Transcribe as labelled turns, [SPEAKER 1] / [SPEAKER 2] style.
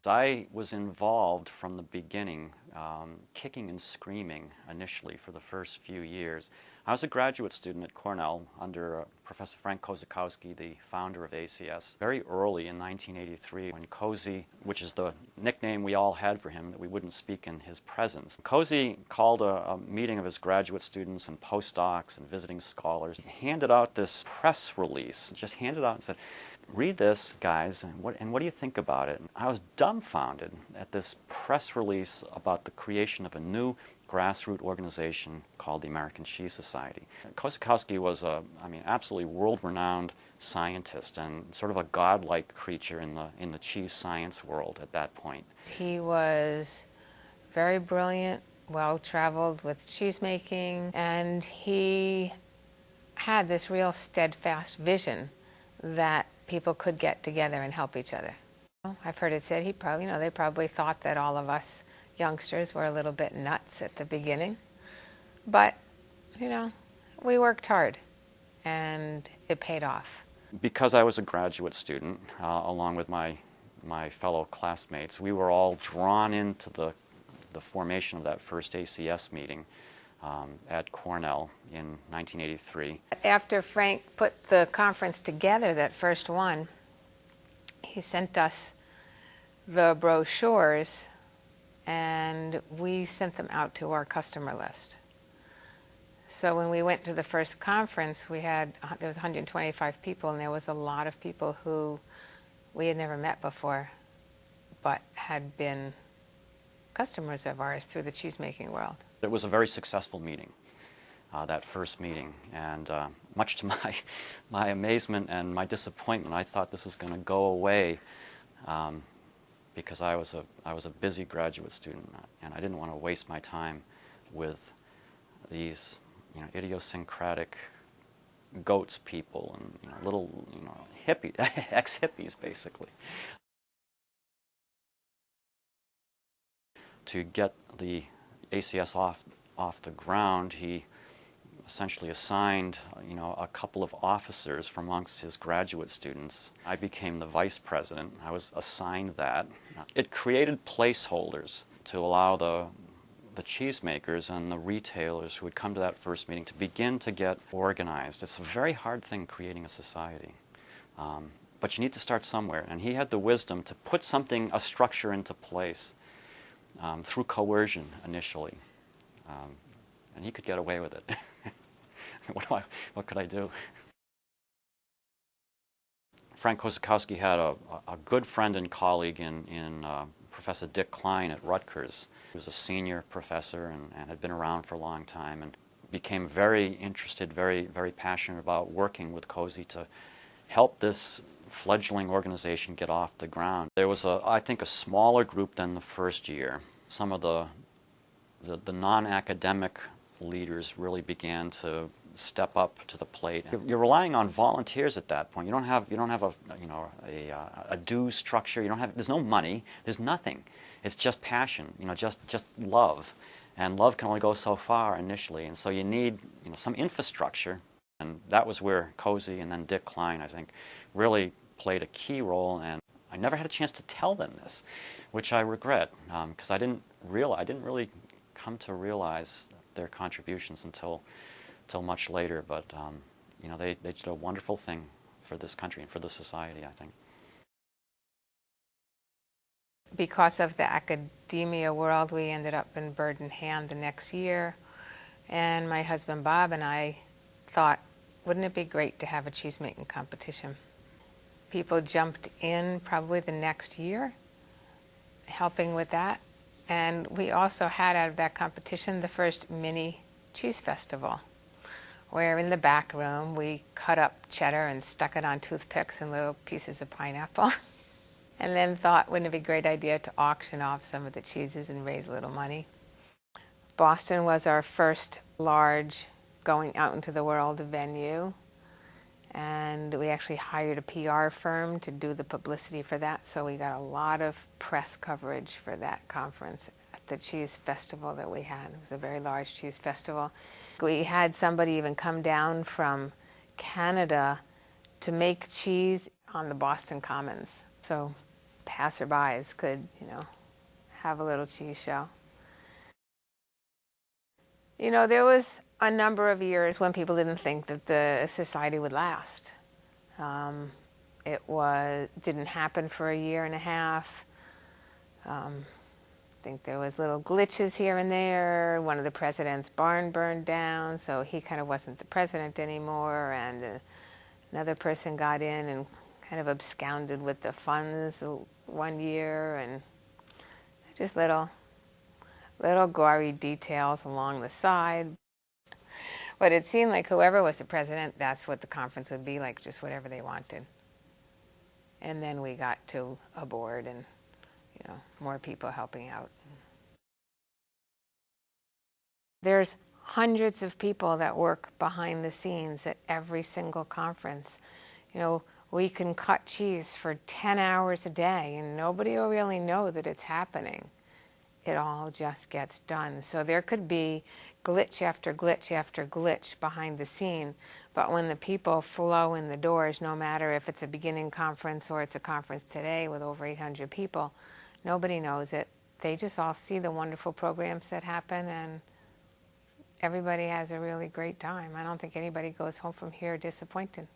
[SPEAKER 1] I was involved from the beginning, kicking and screaming initially for the first few years. I was a graduate student at Cornell under Professor Frank Kozakowski, the founder of ACS. Very early in 1983, when Cozy, which is the nickname we all had for him, that we wouldn't speak in his presence, Cozy called a meeting of his graduate students and postdocs and visiting scholars. He handed out this press release, just handed out and said, "Read this, guys, and what do you think about it?" And I was dumbfounded at this press release about the creation of a new grassroots organization called the American Cheese Society. Kozakowski was absolutely world-renowned scientist and sort of a godlike creature in the cheese science world at that point.
[SPEAKER 2] He was very brilliant, well-traveled with cheese making, and he had this real steadfast vision that people could get together and help each other. I've heard it said they probably thought that all of us youngsters were a little bit nuts at the beginning, but we worked hard and it paid off.
[SPEAKER 1] Because I was a graduate student, along with my fellow classmates, we were all drawn into the formation of that first ACS meeting at Cornell in 1983.
[SPEAKER 2] After Frank put the conference together, that first one, he sent us the brochures and we sent them out to our customer list. So when we went to the first conference, there was 125 people, and there was a lot of people who we had never met before but had been customers of ours through the cheesemaking world.
[SPEAKER 1] It was a very successful meeting, that first meeting, and much to my amazement and my disappointment, I thought this was going to go away because I was a busy graduate student, and I didn't want to waste my time with these idiosyncratic goats people and little hippie ex-hippies basically. To get the ACS off the ground, he essentially assigned a couple of officers from amongst his graduate students. I became the vice president. I was assigned that. It created placeholders to allow the cheesemakers and the retailers who would come to that first meeting to begin to get organized. It's a very hard thing, creating a society. But you need to start somewhere. And he had the wisdom to put a structure into place through coercion initially. And he could get away with it. What could I do? Frank Kozakowski had a good friend and colleague in Professor Dick Klein at Rutgers. He was a senior professor and had been around for a long time, and became very interested, very, very passionate about working with Cozy to help this fledgling organization get off the ground. There was, I think, a smaller group than the first year. Some of the non-academic leaders really began to step up to the plate. You're relying on volunteers at that point. You don't have a dues structure. There's no money. There's nothing. It's just passion. Just love, and love can only go so far initially. And so you need some infrastructure, and that was where Cozy and then Dick Klein, I think, really played a key role. And I never had a chance to tell them this, which I regret, because I didn't really come to realize their contributions until much later. But they did a wonderful thing for this country and for the society, I think.
[SPEAKER 2] Because of the academia world, we ended up in Bird in Hand the next year, and my husband Bob and I thought, wouldn't it be great to have a cheesemaking competition? People jumped in probably the next year, helping with that. And we also had out of that competition the first mini cheese festival, where in the back room we cut up cheddar and stuck it on toothpicks and little pieces of pineapple. And then thought, wouldn't it be a great idea to auction off some of the cheeses and raise a little money? Boston was our first large going out into the world venue. And we actually hired a PR firm to do the publicity for that, so we got a lot of press coverage for that conference at the cheese festival that we had. It was a very large cheese festival. We had somebody even come down from Canada to make cheese on the Boston Commons. So passerbys could, have a little cheese show. There was a number of years when people didn't think that the society would last. Didn't happen for a year and a half. I think there was little glitches here and there. One of the president's barn burned down, so he kind of wasn't the president anymore, and another person got in and kind of absconded with the funds one year, and just little gory details along the side. But it seemed like whoever was the president, that's what the conference would be like, just whatever they wanted. And then we got to a board and, more people helping out. There's hundreds of people that work behind the scenes at every single conference. We can cut cheese for 10 hours a day and nobody will really know that it's happening. It all just gets done. So there could be glitch after glitch after glitch behind the scene, but when the people flow in the doors, no matter if it's a beginning conference or it's a conference today with over 800 people, nobody knows it. They just all see the wonderful programs that happen, and everybody has a really great time. I don't think anybody goes home from here disappointed.